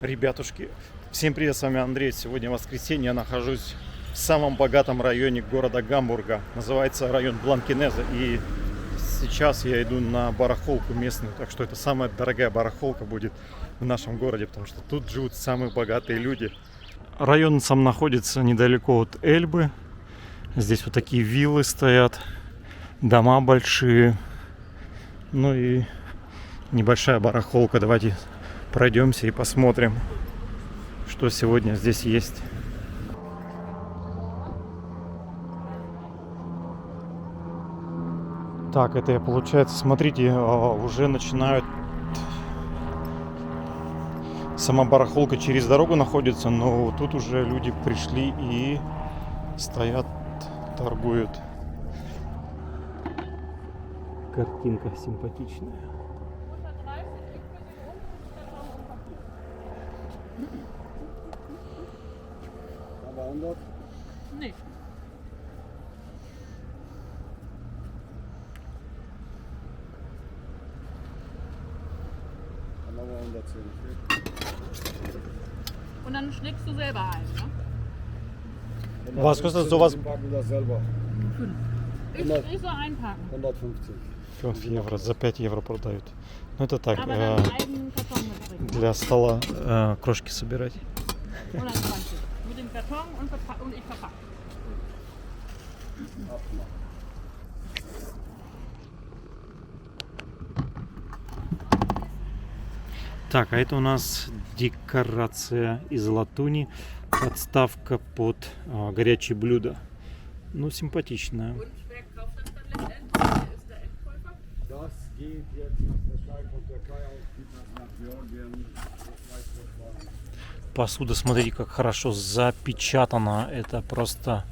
Ребятушки, всем привет, с вами Андрей. Сегодня воскресенье, я нахожусь в самом богатом районе города Гамбурга. Называется район Бланкенезе. И сейчас я иду на барахолку местную. Так что это самая дорогая барахолка будет в нашем городе, потому что тут живут самые богатые люди. Район сам находится недалеко от Эльбы. Здесь вот такие виллы стоят, дома большие. Ну и небольшая барахолка. Давайте пройдемся и посмотрим, что сегодня здесь есть. Так, это получается, смотрите, уже начинают... Сама барахолка через дорогу находится, но тут уже люди пришли и стоят, торгуют. Картинка симпатичная. Nee. Und dann schlägst du selber ein, ne? Was kostet sowas? Ich soll einpacken. 150. 5 евро, за 5 евро продают. Ну это так, Aber dann einen eigenen Karton mitbringen. для стола крошки собирать. 120. Mit dem Karton und ich verpacke. Так, а это у нас декорация из латуни, подставка под горячие блюда. Ну, симпатичная. Und wer kauft das dann letztendlich? Wer ist der Endkäufer? Das geht jetzt nach der Schweiz von Türkei aus, geht das nach Georgien, Weißrussland. Посуда, смотрите, как хорошо запечатана. Это просто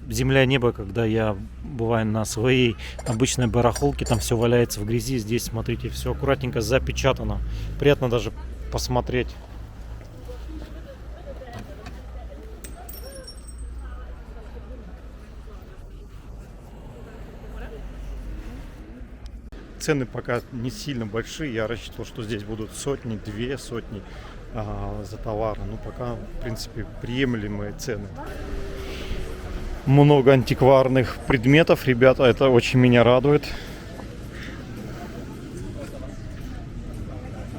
земля и небо, когда я бываю на своей обычной барахолке, там все валяется в грязи. Здесь, смотрите, все аккуратненько запечатано. Приятно даже посмотреть. Цены пока не сильно большие. Я рассчитывал, что здесь будут сотни, 2 сотни за товар. Ну, пока, в принципе, приемлемые цены. Много антикварных предметов, ребята, это очень меня радует.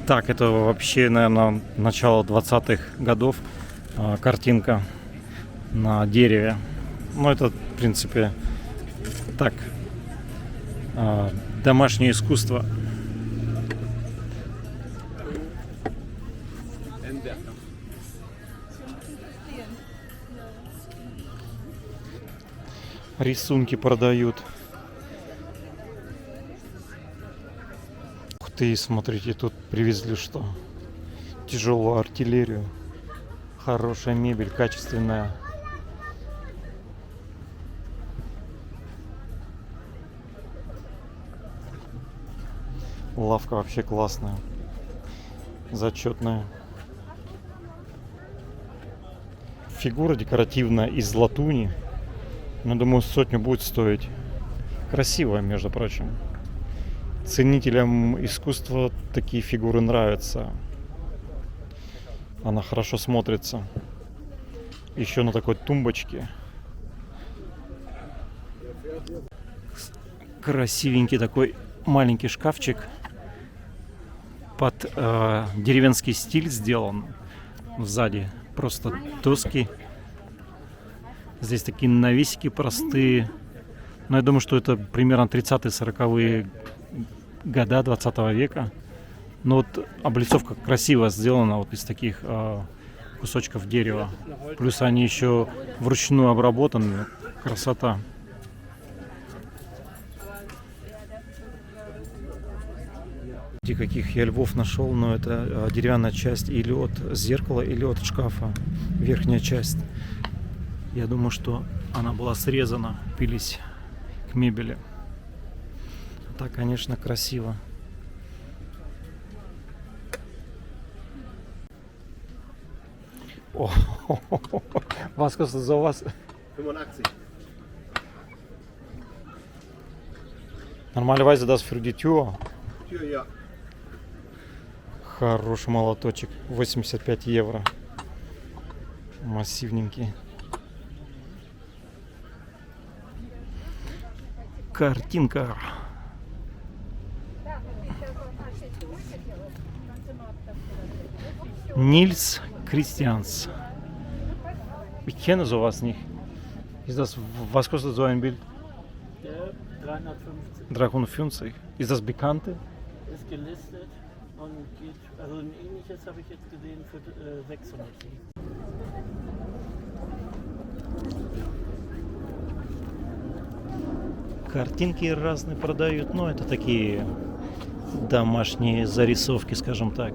Так, это вообще, наверное, начало 20-х годов картинка на дереве. Ну, это, в принципе, так, домашнее искусство. Рисунки продают. Ух ты, смотрите, тут привезли что? Тяжелую артиллерию. Хорошая мебель, качественная. Лавка вообще классная. Зачетная. Фигура декоративная из латуни. Ну, думаю, сотню будет стоить. Красивая, между прочим. Ценителям искусства такие фигуры нравятся. Она хорошо смотрится. Еще на такой тумбочке. Красивенький такой маленький шкафчик. Под деревенский стиль сделан. Сзади просто доски. Здесь такие навесики простые. Но я думаю, что это примерно 30-40-е года 20 века. Но вот облицовка красиво сделана вот из таких кусочков дерева. Плюс они еще вручную обработаны. Красота. Каких я львов нашел, но это деревянная часть или от зеркала, или от шкафа. Верхняя часть. Я думаю, что она была срезана, пились к мебели. Так, конечно, красиво. О, was kostet sowas? 85. Normalerweise das für die Tür. Tür, ja. Хороший молоточек. 85 евро. Массивненький. Картинка. Nils Christians. Ich kenne sowas nicht. Ist das, was kostet so ein Bild? Der 350 350. Ist das bekannte? ist gelistet und geht, also ein ähnliches habe ich jetzt gesehen für 600. Картинки разные продают, но это такие домашние зарисовки, скажем так.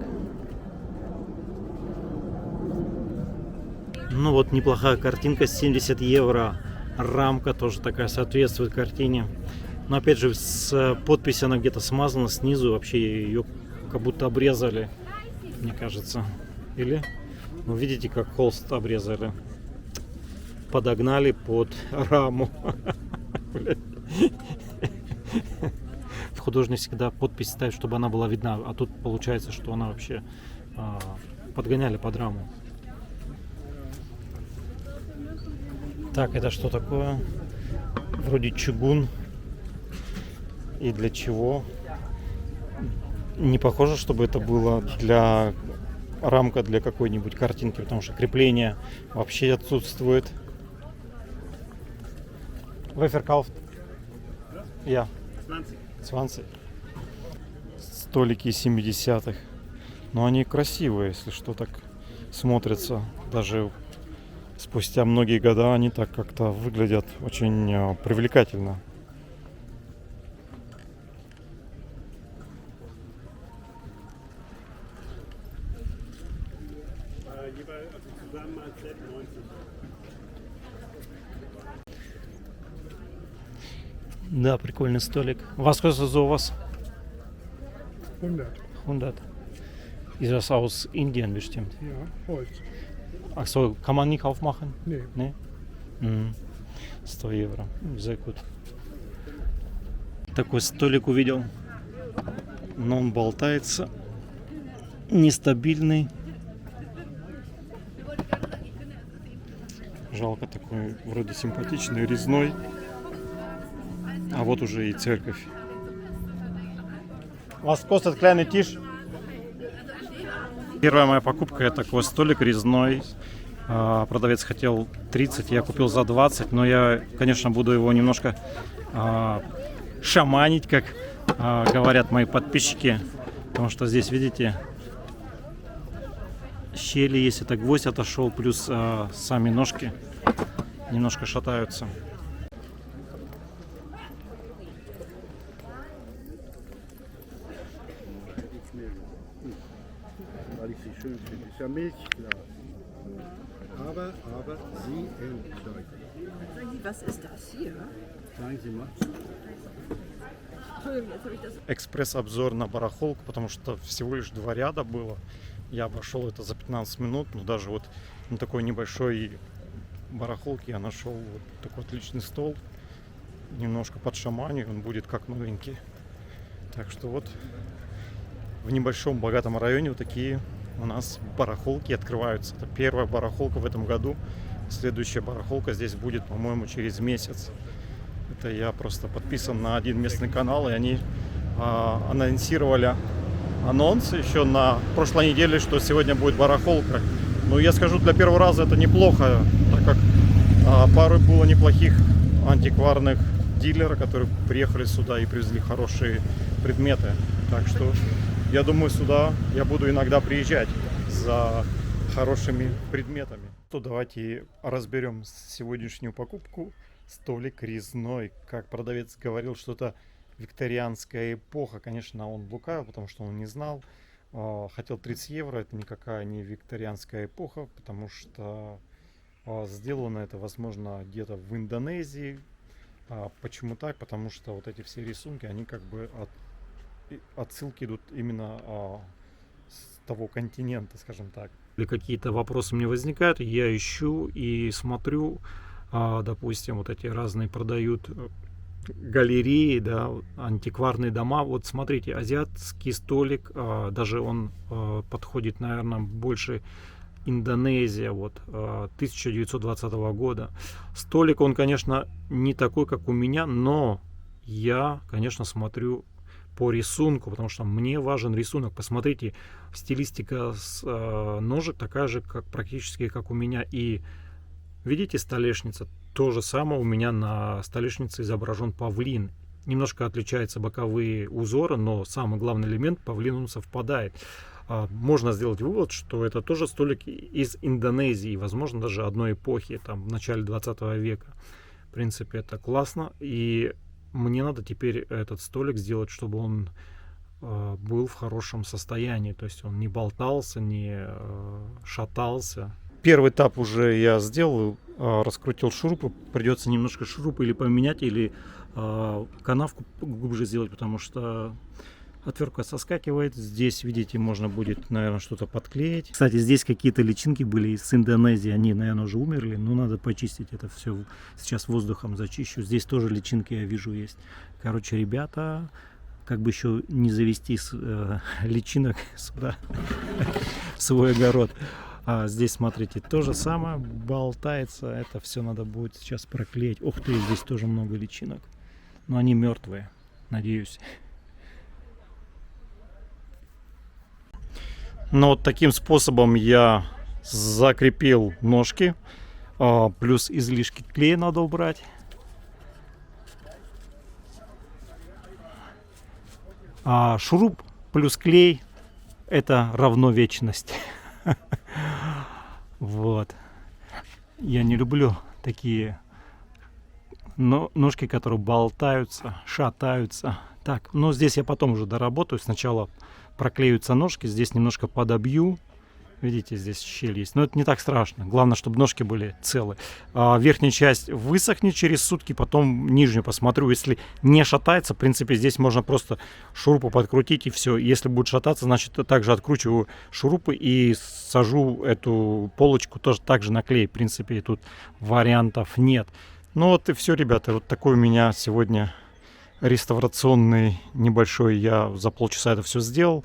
Ну вот неплохая картинка, 70 евро. Рамка тоже такая соответствует картине. Но опять же, с подписью она где-то смазана снизу. Вообще ее как будто обрезали, мне кажется. Или? Ну видите, как холст обрезали. Подогнали под раму. В художник всегда подпись ставит, чтобы она была видна. А тут получается, что она вообще подгоняли под раму. Так, это что такое? Вроде чугун. И для чего? Не похоже, чтобы это было для рамка для какой-нибудь картинки, потому что крепление вообще отсутствует. Вы verkauft? Я. 20. Столики 70-х. Но они красивые, если что, так смотрятся. Даже спустя многие года они так как-то выглядят очень привлекательно. Да, прикольный столик. Was kostet sowas? 100. 100. Ist das aus Indien bestimmt? Ja, Holz. Ach so, kann man nicht aufmachen? Nee. Nee? Mhm. 100 евро. Sehr gut. Такой столик увидел. Но он болтается. Нестабильный. Жалко, такой вроде симпатичный, резной. А вот уже и церковь. Was kostet kleiner Tisch? Первая моя покупка — это такой столик резной. Продавец хотел 30, я купил за 20, но я, конечно, буду его немножко шаманить, как говорят мои подписчики, потому что здесь, видите, щели есть, это гвоздь отошел, плюс сами ножки немножко шатаются. Weil ich sie schön finde. Ist ja Milchglas. Aber sie entscheiden. Was ist das hier? Sagen Sie mal. Entschuldigung, jetzt habe ich das. Экспресс-обзор на барахолку, потому что всего лишь 2 ряда было. Я обошел это за 15 минут, но даже вот на такой небольшой барахолке я нашел вот такой отличный стол. Немножко под шаманью, он будет как новенький. Так что вот в небольшом богатом районе вот такие у нас барахолки открываются. Это первая барахолка в этом году. Следующая барахолка здесь будет, по-моему, через месяц. Это я просто подписан на один местный канал, и они анонсировали анонс еще на прошлой неделе, что сегодня будет барахолка. Ну, я скажу, для первого раза это неплохо, так как пару было неплохих антикварных дилеров, которые приехали сюда и привезли хорошие предметы. Так что я думаю, сюда я буду иногда приезжать за хорошими предметами. То давайте разберем сегодняшнюю покупку. Столик резной. Как продавец говорил, что это викторианская эпоха. Конечно, он лукавил, потому что он не знал. Хотел 30 евро. Это никакая не викторианская эпоха, потому что сделано это, возможно, где-то в Индонезии. Почему так? Потому что вот эти все рисунки, они как бы отсылки идут именно с того континента, скажем так. Или какие-то вопросы мне возникают, я ищу и смотрю, допустим, вот эти разные продают галереи, да, антикварные дома. Вот смотрите, азиатский столик, даже он подходит, наверное, больше Индонезия, вот, 1920 года. Столик, он, конечно, не такой, как у меня, но я, конечно, смотрю по рисунку, потому что мне важен рисунок. Посмотрите, стилистика ножек такая же, как практически как у меня. И видите, столешница, то же самое у меня на столешнице изображен павлин. Немножко отличаются боковые узоры, но самый главный элемент, павлин, он совпадает. Можно сделать вывод, что это тоже столик из Индонезии, возможно, даже одной эпохи, там, в начале 20 века. В принципе, это классно. И мне надо теперь этот столик сделать, чтобы он был в хорошем состоянии. То есть он не болтался, не шатался. Первый этап уже я сделал, раскрутил шурупы. Придется немножко шурупы или поменять, или канавку глубже сделать, потому что отвертка соскакивает. Здесь, видите, можно будет, наверное, что-то подклеить. Кстати, здесь какие-то личинки были из Индонезии. Они, наверное, уже умерли. Но надо почистить это все. Сейчас воздухом зачищу. Здесь тоже личинки, я вижу, есть. Короче, ребята, как бы еще не завести личинок сюда, в свой огород. А здесь, смотрите, то же самое болтается. Это все надо будет сейчас проклеить. Ух ты, здесь тоже много личинок. Но они мертвые, надеюсь. Но вот таким способом я закрепил ножки. Плюс излишки клея надо убрать. А шуруп плюс клей — это равно вечность. Вот. Я не люблю такие ножки, которые болтаются, шатаются. Так, но здесь я потом уже доработаю. Сначала проклеются ножки, здесь немножко подобью. Видите, здесь щель есть. Но это не так страшно. Главное, чтобы ножки были целы. Верхняя часть высохнет через сутки, потом нижнюю посмотрю. Если не шатается, в принципе, здесь можно просто шурупы подкрутить и все. Если будет шататься, значит, также откручиваю шурупы и сажу эту полочку тоже так же на клей. В принципе, тут вариантов нет. Ну вот и все, ребята. Вот такой у меня сегодня реставрационный небольшой. Я за полчаса это все сделал.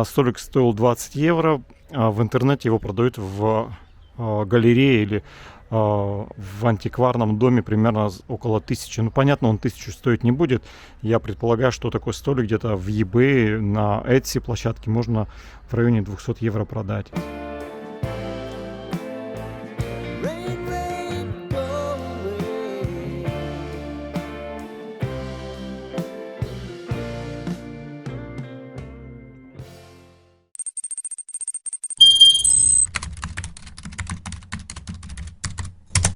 Столик стоил 20 евро. В интернете его продают в галерее или в антикварном доме примерно около 1000. Ну, понятно, он 1000 стоить не будет. Я предполагаю, что такой столик где-то в eBay, на Etsy площадке можно в районе 200 евро продать.